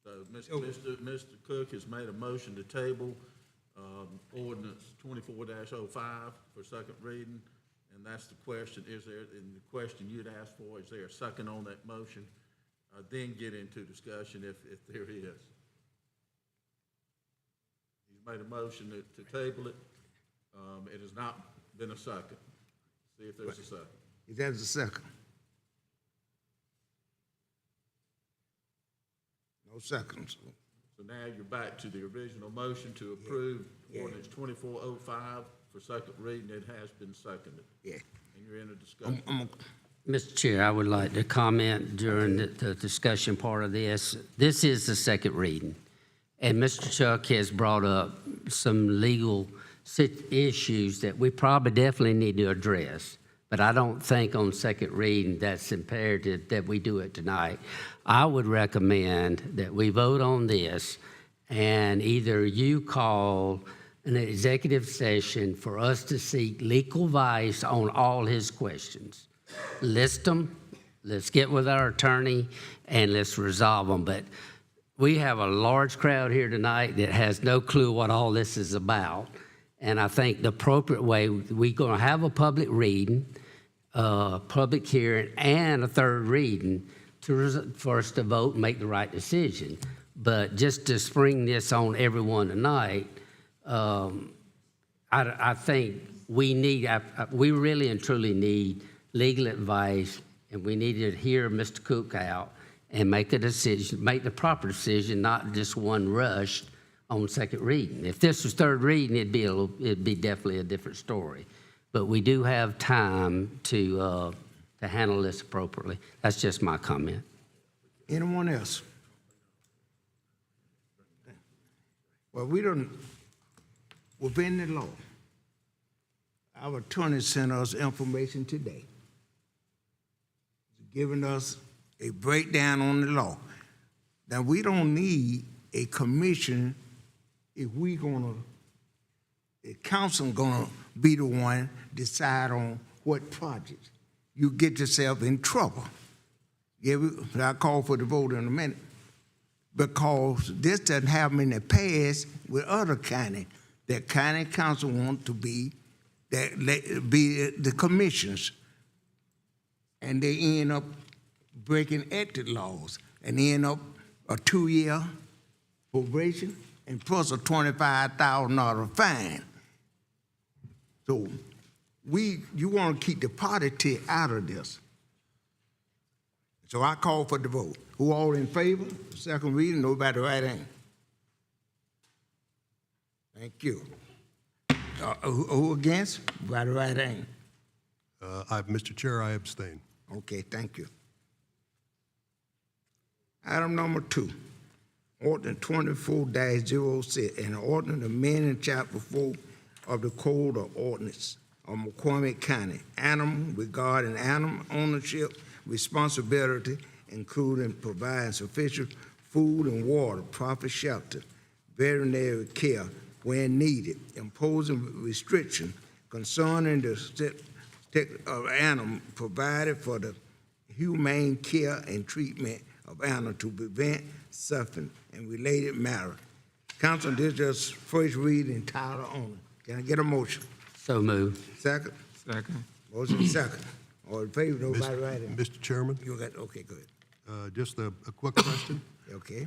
So Mr. Cook has made a motion to table, ordinance 24-05 for second reading. and that's the question, and the question you'd asked for, is there a second on that motion? Then get into discussion if there is. He's made a motion to table it. It has not been a second. See if there's a second. Is that a second? No seconds. So now you're back to the original motion to approve ordinance 2405 for second reading. It has been seconded. Yeah. And you're in a discussion. Mr. Chair, I would like to comment during the discussion part of this. This is the second reading, and Mr. Chuck has brought up some legal issues that we probably definitely need to address, but I don't think on second reading that's imperative that we do it tonight. I would recommend that we vote on this, and either you call an executive session for us to seek legal advice on all his questions. List them, let's get with our attorney, and let's resolve them. But we have a large crowd here tonight that has no clue what all this is about. And I think the appropriate way, we're going to have a public reading, public hearing, and a third reading for us to vote and make the right decision. But just to spring this on everyone tonight, I think we really and truly need legal advice, and we need to hear Mr. Cook out and make a decision, make the proper decision, not just one rush on second reading. If this was third reading, it'd be definitely a different story. But we do have time to handle this appropriately. That's just my comment. Anyone else? Well, within the law, our attorney sent us information today, giving us a breakdown on the law. Now, we don't need a commission if the council gonna be the one decide on what projects. You get yourself in trouble. Yeah, I'll call for the vote in a minute. Because this doesn't happen in the past with other county. That county council want to be the commissions. And they end up breaking ethics laws and end up a 2-year probation and plus a $25,000 fine. So you want to keep the politics out of this. So I call for the vote. Who all in favor? Second reading, nobody right hand. Thank you. Who against? Nobody right hand. Mr. Chair, I abstain. Okay, thank you. Item number 2, ordinance 24-06, and ordinance amending chapter 4 of the Code of Ordinance of McCormick County, animal regarding animal ownership, responsibility, including providing sufficient food and water, proper shelter, veterinary care when needed, imposing restriction concerning the of animal provided for the humane care and treatment of animal to prevent suffering and related matter. Council, this is just first reading title only. Can I get a motion? So moved. Second? Second. Motion second. All in favor, nobody right in. Mr. Chairman, You got, okay, good. just a quick question. Okay.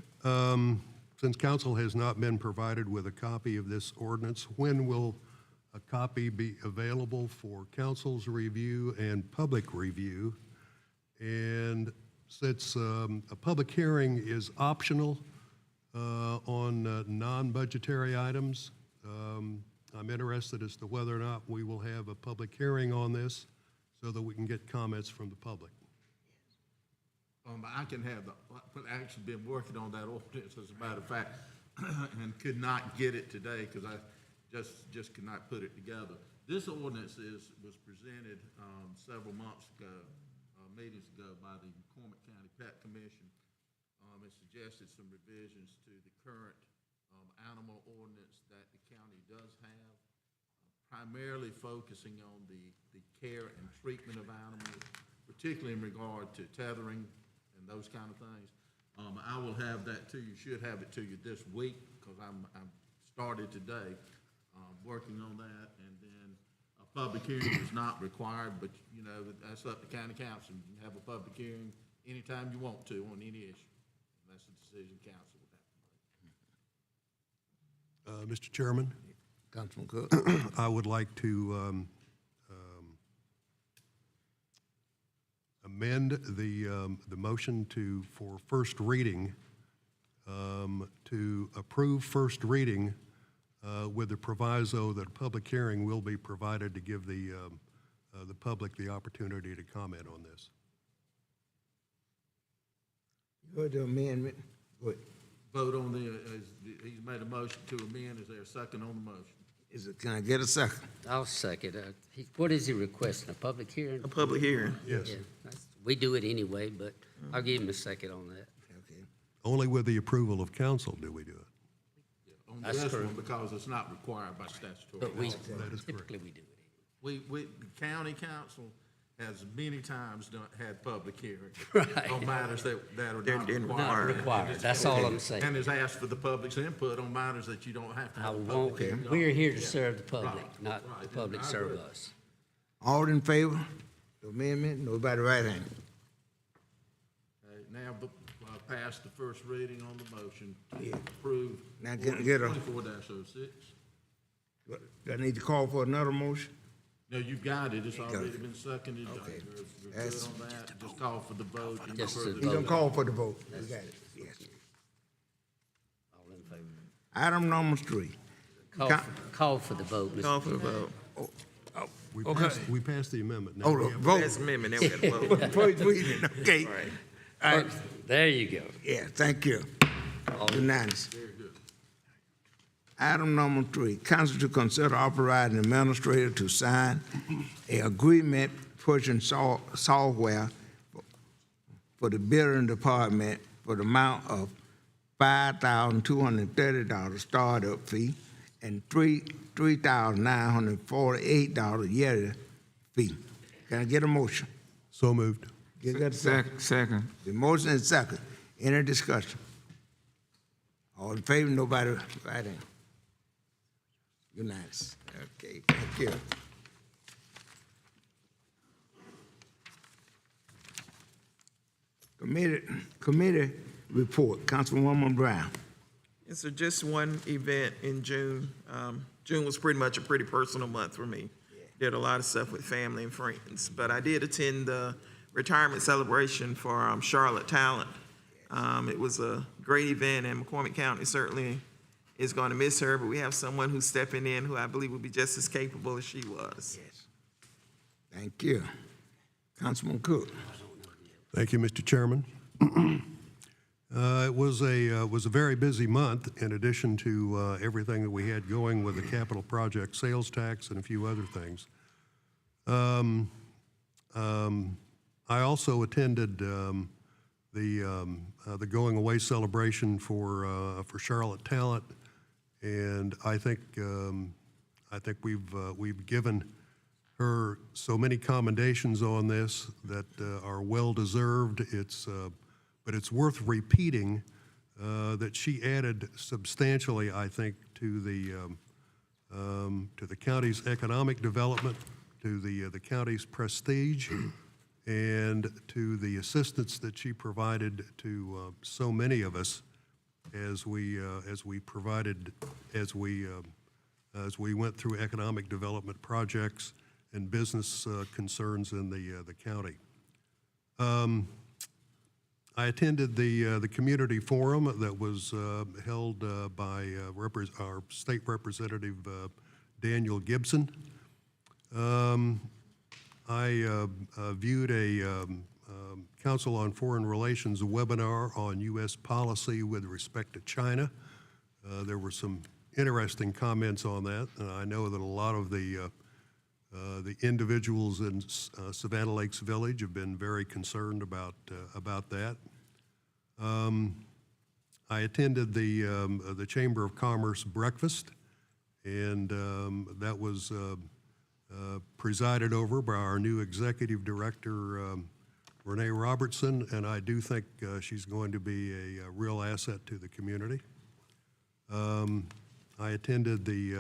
Since council has not been provided with a copy of this ordinance, when will a copy be available for council's review and public review? And since a public hearing is optional on non-budgetary items, I'm interested as to whether or not we will have a public hearing on this so that we can get comments from the public. I can have I've actually been working on that ordinance, as a matter of fact, and could not get it today because I just could not put it together. This ordinance was presented several months ago, meetings ago, by the McCormick County Pet Commission. It suggested some revisions to the current animal ordinance that the county does have, primarily focusing on the care and treatment of animals, particularly in regard to tethering and those kind of things. I will have that to you, should have it to you this week, because I'm started today working on that, and then public hearing is not required, but, you know, that's up to county council. You can have a public hearing anytime you want to on any issue. That's a decision council would have to make. Mr. Chairman, Councilman Cook. I would like to amend the motion for first reading, to approve first reading with the proviso that a public hearing will be provided to give the public the opportunity to comment on this. You heard the amendment. Go ahead. Vote on he's made a motion to amend. Is there a second on the motion? Can I get a second? I'll second. What is he requesting, a public hearing? A public hearing. Yes. Yeah, we do it anyway, but I'll give him a second on that. Okay. Only with the approval of council do we do it. On That's this one, correct. because it's not required by statutory But we, law. typically we do it. We, county council has many times had public hearings. Right. On matters that are They're not required. required. Not required, that's all I'm And saying. has asked for the public's input on matters that you don't have to I have a won't, public hearing. on. we're here to serve the public, Right, not right, the public I serve agree. us. All in favor? The amendment? Nobody right hand? Okay, now, pass the first reading on the motion to Yeah. approve. Now, get a- 24-06. Do I need to call for another motion? No, you've got it. It's already been seconded. Okay. You're good That's- on that. Just call for the vote. and Just further to You don't vote. call for the vote. We got it, yes. All in favor? Item number 3. Call for the vote, Mr. Call for the vote. We passed the amendment. Now Oh, we the have- vote. That's amendment, now we got to vote. First reading, okay. All right, There you go. yeah, thank you. Unanimous. Item number 3, council to consider authorizing the administrator to sign a agreement purchasing software for the building department for the amount of $5,230 startup fee and $3,948 yearly fee. Can I get a motion? So moved. Get that second. The motion is second. Any discussion? All in favor, nobody writing. Unanimous. Okay, thank you. Committee report, Councilwoman Brown. And so just one event in June. June was pretty much a pretty personal month for me. Did a lot of stuff with family and friends, but I did attend the retirement celebration for Charlotte Talent. It was a great event, and McCormick County certainly is going to miss her, but we have someone who's stepping in who I believe will be just as capable as she was. Yes. Thank you. Councilman Cook. Thank you, Mr. Chairman. It was a very busy month, in addition to everything that we had going with the capital project sales tax and a few other things. I also attended the going away celebration for Charlotte Talent, and I think we've given her so many commendations on this that are well deserved. But it's worth repeating that she added substantially, I think, to the county's economic development, to the county's prestige, and to the assistance that she provided to so many of us as we went through economic development projects and business concerns in the county. I attended the community forum that was held by our state representative Daniel Gibson. I viewed a Council on Foreign Relations webinar on U.S. policy with respect to China. There were some interesting comments on that, and I know that a lot of the individuals in Savannah Lakes Village have been very concerned about that. I attended the Chamber of Commerce breakfast, and that was presided over by our new executive director, Renee Robertson, and I do think she's going to be a real asset to the community. I attended the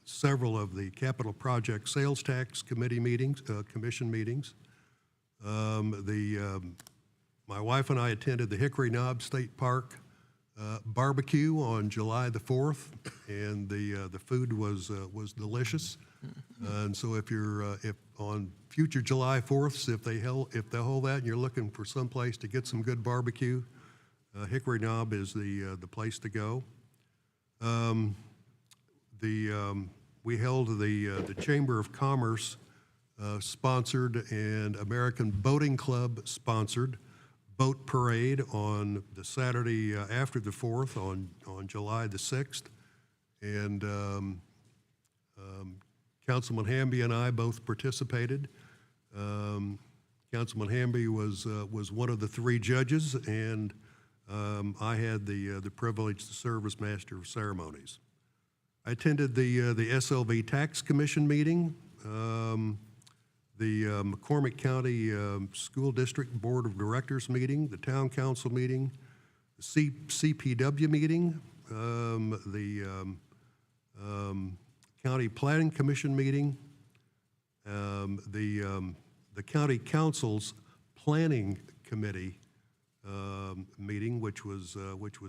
several of the capital project sales tax committee meetings, commission meetings. My wife and I attended the Hickory Knob State Park barbecue on July the 4th, and the food was delicious. And so if on future July 4ths, if they hold that and you're looking for some place to get some good barbecue, Hickory Knob is the place to go. We held the Chamber of Commerce sponsored and American Boating Club sponsored boat parade on the Saturday after the 4th on July the 6th. And Councilman Hamby and I both participated. Councilman Hamby was one of the 3 judges, and I had the privilege to serve as Master of Ceremonies. I attended the SLV Tax Commission meeting, the McCormick County School District Board of Directors meeting, the Town Council meeting, the CPW meeting, the County Planning Commission meeting, the County Council's Planning Committee meeting, which was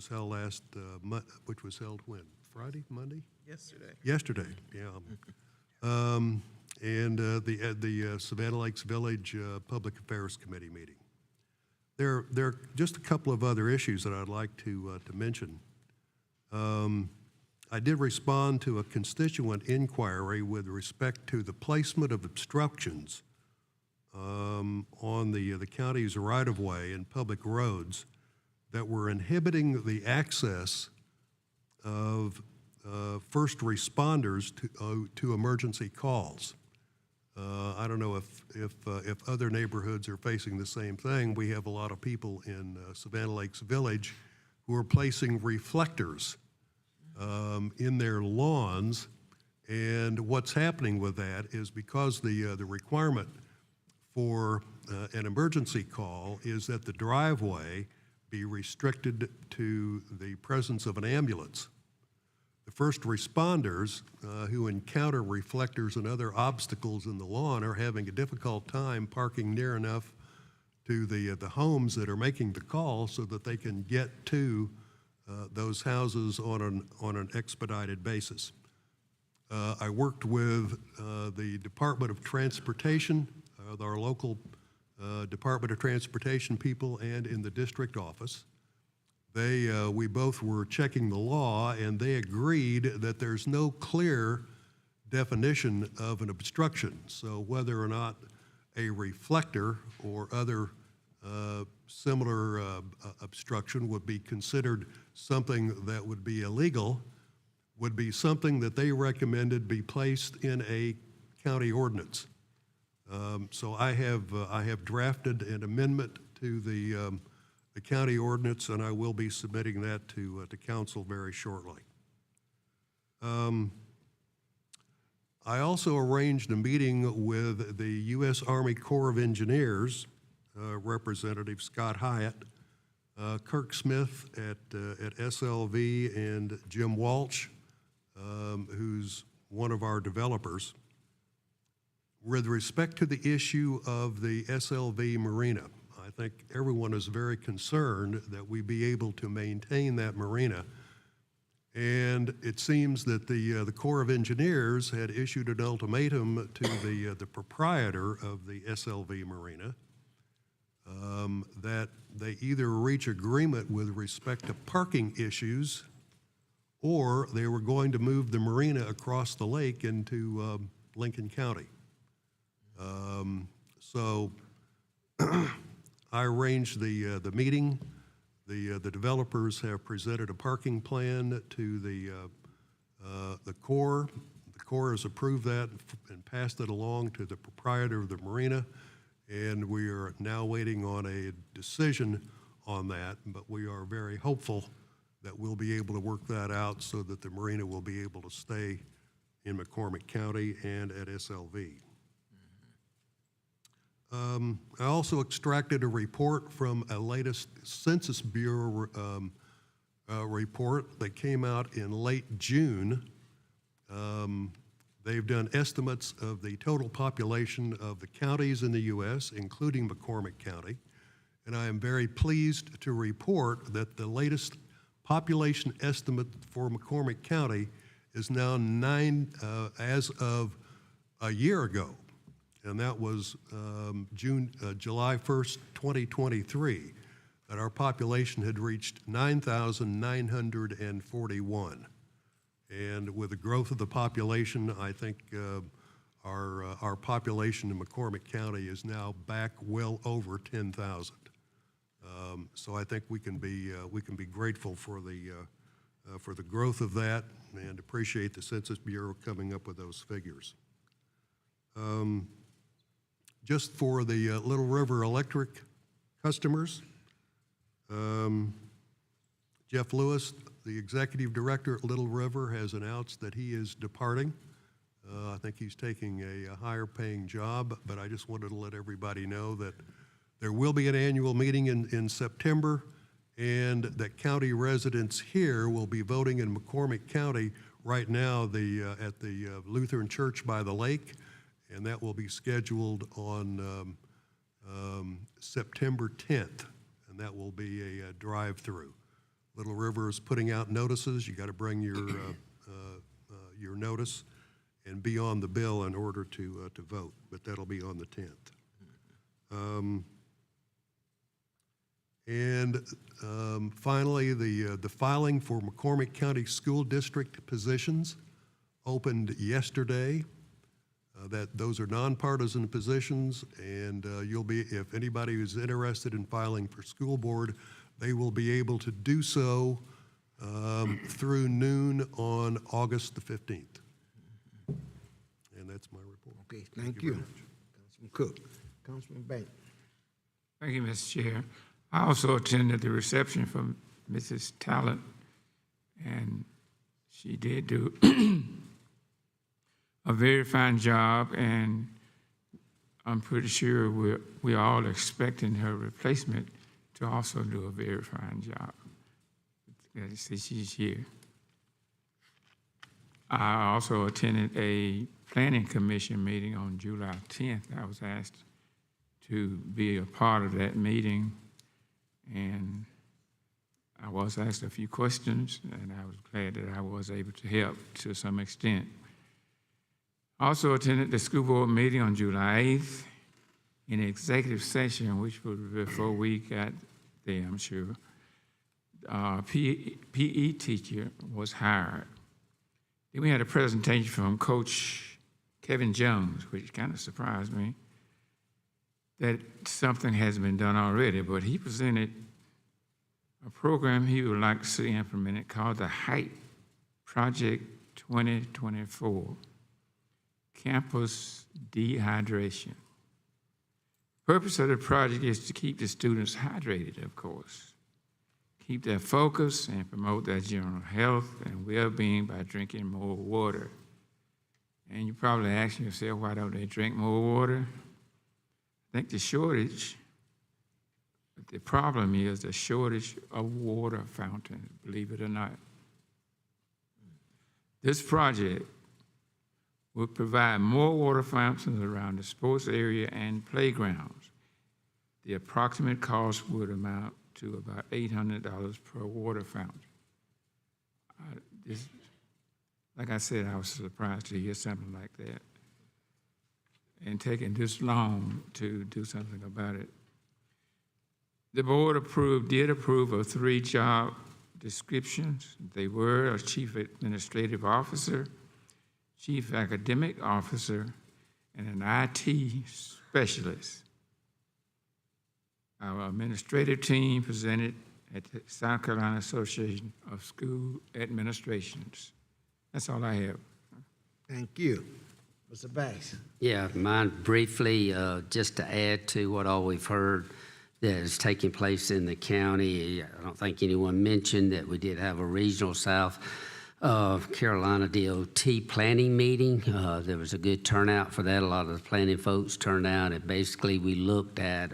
held when? Friday, Monday? Yesterday, yeah. And the Savannah Lakes Village Public Affairs Committee meeting. There are just a couple of other issues that I'd like to mention. I did respond to a constituent inquiry with respect to the placement of obstructions on the county's right-of-way and public roads that were inhibiting the access of first responders to emergency calls. I don't know if other neighborhoods are facing the same thing. We have a lot of people in Savannah Lakes Village who are placing reflectors in their lawns, and what's happening with that is because the requirement for an emergency call is that the driveway be restricted to the presence of an ambulance. The first responders who encounter reflectors and other obstacles in the lawn are having a difficult time parking near enough to the homes that are making the call so that they can get to those houses on an expedited basis. I worked with the Department of Transportation, our local Department of Transportation people, and in the district office. We both were checking the law, and they agreed that there's no clear definition of an obstruction. So whether or not a reflector or other similar obstruction would be considered something that would be illegal would be something that they recommended be placed in a county ordinance. So I have drafted an amendment to the county ordinance, and I will be submitting that to council very shortly. I also arranged a meeting with the U.S. Army Corps of Engineers, Representative Scott Hyatt, Kirk Smith at SLV, and Jim Walsh, who's one of our developers, with respect to the issue of the SLV Marina. I think everyone is very concerned that we be able to maintain that marina. And it seems that the Corps of Engineers had issued an ultimatum to the proprietor of the SLV Marina that they either reach agreement with respect to parking issues, or they were going to move the marina across the lake into Lincoln County. So I arranged the meeting. The developers have presented a parking plan to the Corps. The Corps has approved that and passed it along to the proprietor of the marina, and we are now waiting on a decision on that, but we are very hopeful that we'll be able to work that out so that the marina will be able to stay in McCormick County and at SLV. I also extracted a report from a latest Census Bureau report that came out in late June. They've done estimates of the total population of the counties in the U.S., including McCormick County, and I am very pleased to report that the latest population estimate for McCormick County is now as of a year ago, and that was July 1st, 2023, that our population had reached 9,941. And with the growth of the population, I think our population in McCormick County is now back well over 10,000. So I think we can be grateful for the growth of that and appreciate the Census Bureau coming up with those figures. Just for the Little River Electric customers, Jeff Lewis, the executive director at Little River, has announced that he is departing. I think he's taking a higher paying job, but I just wanted to let everybody know that there will be an annual meeting in September, and that county residents here will be voting in McCormick County right now at the Lutheran Church by the lake, and that will be scheduled on September 10th, and that will be a drive-through. Little River is putting out notices. You got to bring your notice and be on the bill in order to vote, but that'll be on the 10th. Finally, the filing for McCormick County School District positions opened yesterday. Those are nonpartisan positions, and if anybody is interested in filing for school board, they will be able to do so through noon on August the 15th. And that's my report. Okay, thank you. Councilman Cook. Councilman Banks. Thank you, Mr. Chair. I also attended the reception from Mrs. Talent, and she did do a very fine job, and I'm pretty sure we're all expecting her replacement to also do a very fine job. She's here. I also attended a planning commission meeting on July 10th. I was asked to be a part of that meeting, and I was asked a few questions, and I was glad that I was able to help to some extent. I also attended the school board meeting on July 8th in executive session, which was before we got there, I'm sure. PE teacher was hired. Then we had a presentation from Coach Kevin Jones, which kind of surprised me that something has been done already, but he presented a program he would like to see implemented called the HYPE Project 2024, Campus Dehydration. The purpose of the project is to keep the students hydrated, of course, keep their focus and promote their general health and well-being by drinking more water. And you're probably asking yourself, why don't they drink more water? I think the problem is the shortage of water fountains, believe it or not. This project will provide more water fountains around the sports area and playgrounds. The approximate cost would amount to about $800 per water fountain. Like I said, I was surprised to hear something like that, and taking this long to do something about it. The board did approve of 3 job descriptions. They were a chief administrative officer, chief academic officer, and an IT specialist. Our administrative team presented at the South Carolina Association of School Administrations. That's all I have. Thank you. Mr. Banks. Yeah, mine briefly, just to add to what all we've heard that is taking place in the county. I don't think anyone mentioned that we did have a regional South Carolina DOT planning meeting. There was a good turnout for that. A lot of the planning folks turned out, and basically we looked at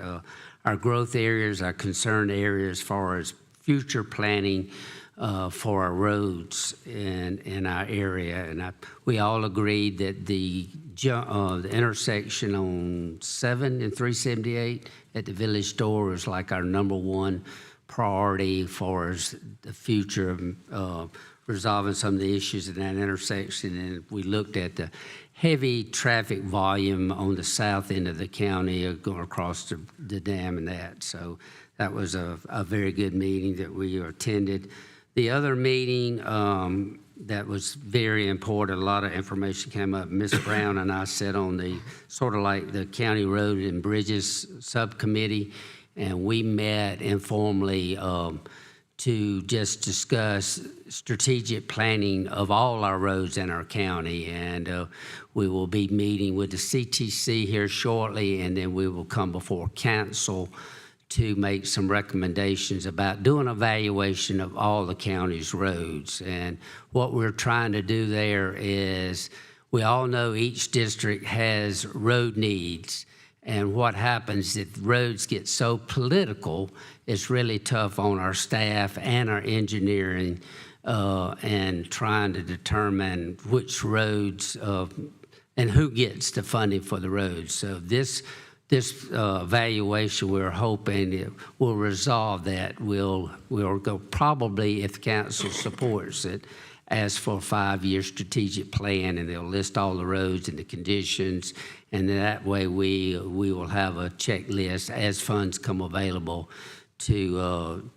our growth areas, our concern areas as far as future planning for our roads in our area. And we all agreed that the intersection on 7 and 378 at the village store is like our number one priority for the future of resolving some of the issues in that intersection. And we looked at the heavy traffic volume on the south end of the county going across the dam and that. So that was a very good meeting that we attended. The other meeting that was very important, a lot of information came up. Ms. Brown and I sat on the sort of like the County Road and Bridges Subcommittee, and we met informally to just discuss strategic planning of all our roads in our county. And we will be meeting with the CTC here shortly, and then we will come before council to make some recommendations about doing an evaluation of all the county's roads. And what we're trying to do there is, we all know each district has road needs, and what happens if roads get so political, it's really tough on our staff and our engineering and trying to determine which roads and who gets the funding for the roads. So this evaluation, we're hoping it will resolve that. We'll go probably, if the council supports it, ask for a 5-year strategic plan, and they'll list all the roads and the conditions, and that way we will have a checklist as funds come available to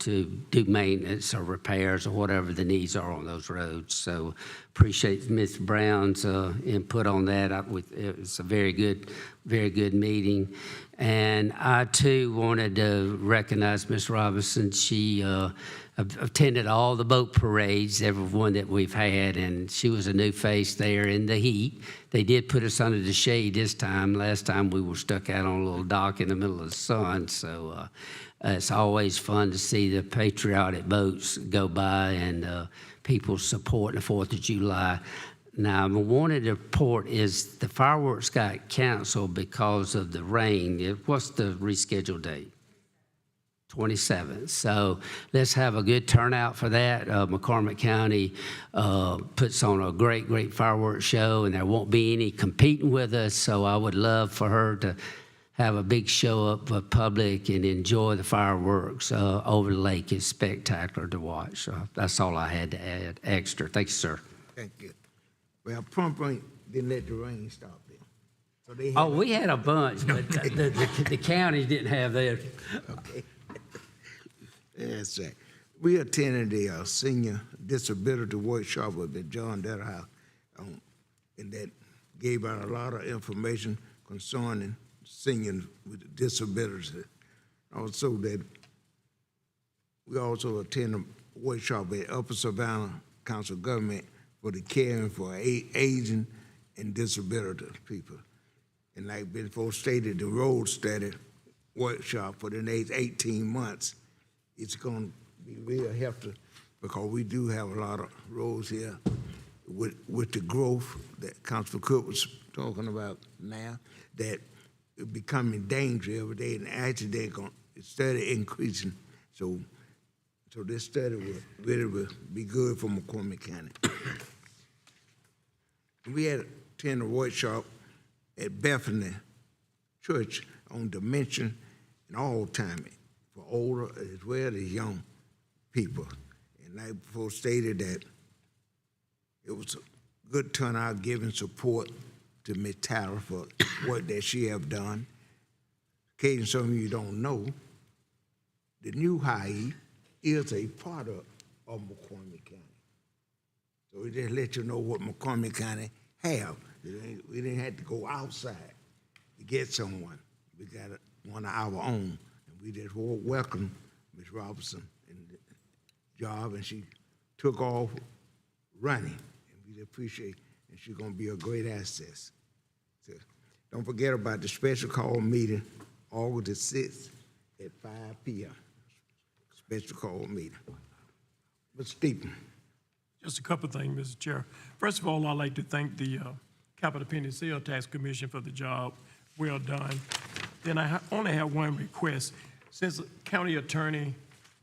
do maintenance or repairs or whatever the needs are on those roads. So appreciate Ms. Brown's input on that. It was a very good meeting. And I too wanted to recognize Ms. Robinson. She attended all the boat parades, every one that we've had, and she was a new face there in the heat. They did put us under the shade this time. Last time we were stuck out on a little dock in the middle of the sun. So it's always fun to see the patriotic boats go by and people supporting the 4th of July. Now, I wanted to report is the fireworks got canceled because of the rain. What's the rescheduled date? 27th. So let's have a good turnout for that. McCormick County puts on a great fireworks show, and there won't be any competing with us. So I would love for her to have a big show up for public and enjoy the fireworks over the lake. It's spectacular to watch. That's all I had to add extra. Thank you, sir. Thank you. Well, Plum Point didn't let the rain stop them. So they Oh, we had a bunch, but the county didn't have theirs. Okay. That's right. We attended the senior disability workshop with John Detterhouse, and that gave out a lot of information concerning seniors with disabilities. Also, that we also attended a workshop at Upper Savannah Council of Government for the caring for aging and disability people. And like before stated, the road study workshop for the next 18 months, it's going to be real hefty because we do have a lot of roads here with the growth that Councilor Cook was talking about now, that it's becoming dangerous every day, and actually they're going to study increasing. So this study will be good for McCormick County. We had attended a workshop at Bethany Church on dementia and Alzheimer's for older as well as young people. And like before stated that it was a good turnout giving support to Ms. Tyler for work that she have done. In case some of you don't know, the new high is a product of McCormick County. So we just let you know what McCormick County have. We didn't have to go outside to get someone. We got one of our own. And we just welcome Ms. Robinson in the job, and she took off running. And we appreciate it, and she's gonna be a great asset. So don't forget about the special call meeting, August the 6th at 5 p.m. Special call meeting. Mr. Stephen. Just a couple of things, Mr. Chair. First of all, I'd like to thank the Capital Penny Sales Tax Commission for the job well done. Then I only have one request. Since the county attorney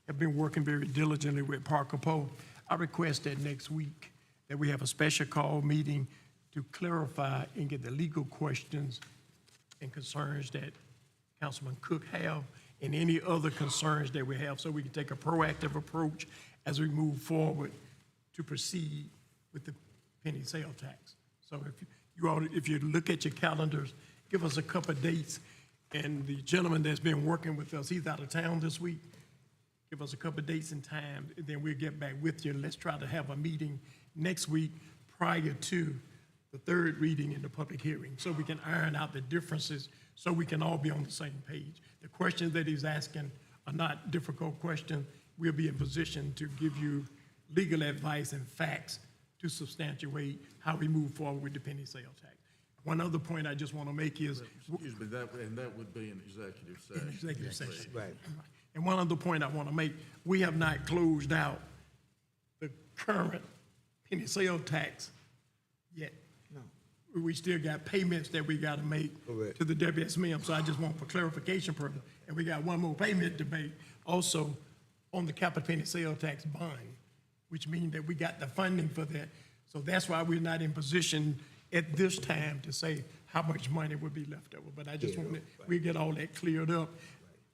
have been working very diligently with Parker Poe. I request that next week that we have a special call meeting to clarify and get the legal questions and concerns that Councilman Cook have and any other concerns that we have, so we can take a proactive approach as we move forward to proceed with the penny sale tax. So if you look at your calendars, give us a couple of dates. And the gentleman that's been working with us, he's out of town this week. Give us a couple of dates and time, and then we'll get back with you. Let's try to have a meeting next week prior to the third reading in the public hearing, so we can iron out the differences, so we can all be on the same page. The questions that he's asking are not difficult questions. We'll be in position to give you legal advice and facts to substantiate how we move forward with the penny sale tax. One other point I just want to make is. Excuse me, that would be an executive session. In executive session. Right. And one other point I want to make, we have not closed out the current penny sale tax yet. No. We still got payments that we got to make Correct. to the WSMM, so I just want for clarification purpose. And we got one more payment to make also on the capital penny sale tax bond, which means that we got the funding for that. So that's why we're not in position at this time to say how much money would be left over. But I just want we get all that cleared up,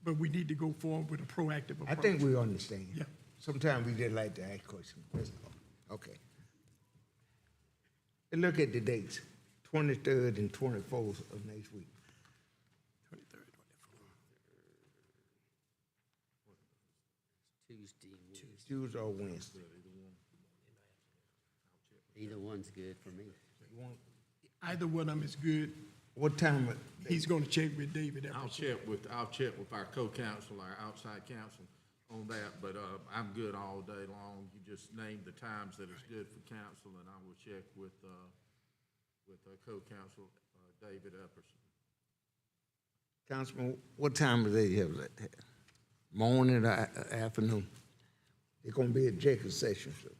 but we need to go forward with a proactive approach. I think we understand. Yeah. Sometimes we just like to ask questions. That's all. Okay. And look at the dates, 23rd and 24th of next week. 23rd, 24th. Tuesday or Wednesday. Either one's good for me. Either one of them is good. What time? He's going to check with David. I'll check with our co-counsel, our outside counsel on that, but, I'm good all day long. You just name the times that it's good for council, and I will check with our co-counsel, David Epperson. Councilman, what time of day you have that? Morning or afternoon? It's gonna be a executive session, so.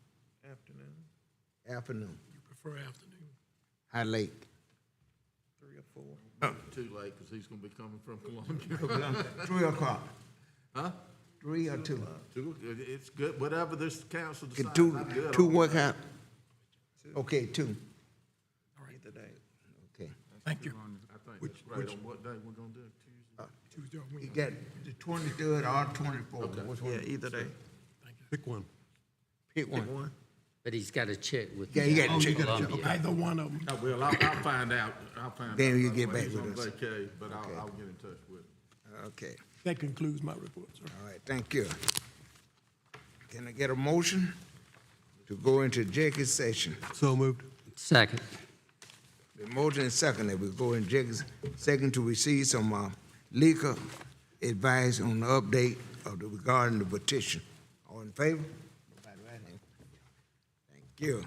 Afternoon. You prefer afternoon? How late? 3 or 4? Too late, because he's gonna be coming from Columbia. 3 o'clock. Huh? 3 or 2? It's good, whatever this council Can decides, two, I'm good. two on work out? Okay, 2. All right. Okay. Thank you. I think that's right. On what day we're gonna do it? Tuesday? Tuesday or You Wednesday. got the 23rd or 24th. Which one? Yeah, either day. Pick one. Pick one. But he's got to check with. Yeah, you got to check. Columbia. Either one of them. I will, I'll find out. Then you by get the way back he's with on us. vacay, but Okay. I'll get in touch with him. Okay. That concludes my report, sir. All right, thank you. Can I get a motion to go into executive session? So moved. Second. The motion is second that we go in executive second to receive some legal advice on the update of the regarding the petition. All in favor? Nobody right here. Thank you.